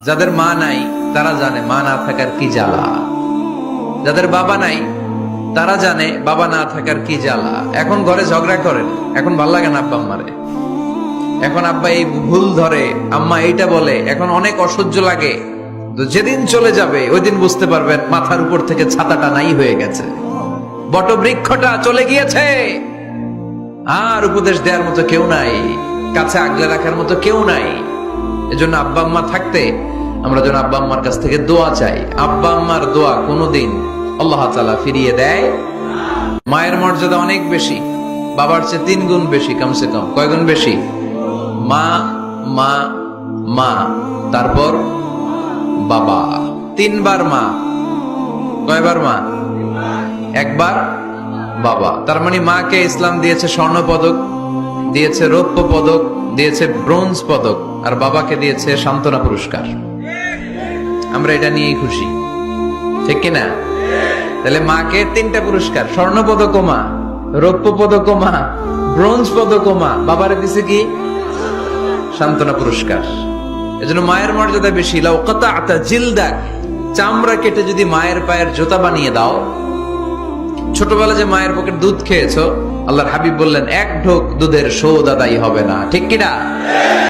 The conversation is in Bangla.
যাদের মা নাই তারা জানে মা না থাকার কি জ্বালা, যাদের বাবা নাই তারা জানে বাবা না থাকার কি জ্বালা। এখন ঘরে ঝগড়া করেন, এখন ভাল লাগে না আব্বা আম্মারে, এখন আব্বা এই ভুল ধরে, আম্মা এইটা বলে, এখন অনেক অসহ্য লাগে। তো যেদিন চলে যাবে ওই দিন বুঝতে পারবেন মাথার উপর থেকে ছাতাটা নাই হয়ে গেছে, বটবৃক্ষটা চলে গিয়েছে, আর উপদেশ দেওয়ার মতো কেউ নাই, কাছে আগলে রাখার মতো কেউ নাই। এজন্য আব্বা আম্মা থাকতে আমরা যেন আব্বা আম্মার কাছ থেকে দোয়া চাই। আব্বা আম্মার দোয়া কোনোদিন আল্লাহ তাআলা ফিরিয়ে দেয়। মায়ের মর্যাদা অনেক বেশি, বাবার চেয়ে 3 গুণ বেশি, কমসে কম। কয় গুণ বেশি? মা মা মা, তারপর বাবা। 3 বার মা। কয়বার মা? 1 বার বাবা। তার মানে মাকে ইসলাম দিয়েছে স্বর্ণ পদক, দিয়েছে রৌপ্য পদক, দিয়েছে ব্রোঞ্জ পদক, আর বাবাকে দিয়েছে সান্ত্বনা পুরস্কার। আমরা এটা নিয়েই খুশি, ঠিক কিনা? তাহলে মাকে 3টা পুরস্কার, স্বর্ণ পদক মা, রৌপ্য পদক মা, ব্রোঞ্জ পদক মা, বাবারে দিছে কি? সান্ত্বনা পুরস্কার। এজন্য মায়ের মর্যাদা বেশি। লাউ কাতা'তা জিলদাক, চামড়া কেটে যদি মায়ের পায়ের জুতা বানিয়ে দাও। ছোটবেলা যে মায়ের বুকের দুধ খেয়েছো, আল্লাহর হাবিব বললেন 1 ঢোক দুধের শোধ আদায় হবে না, ঠিক কিনা?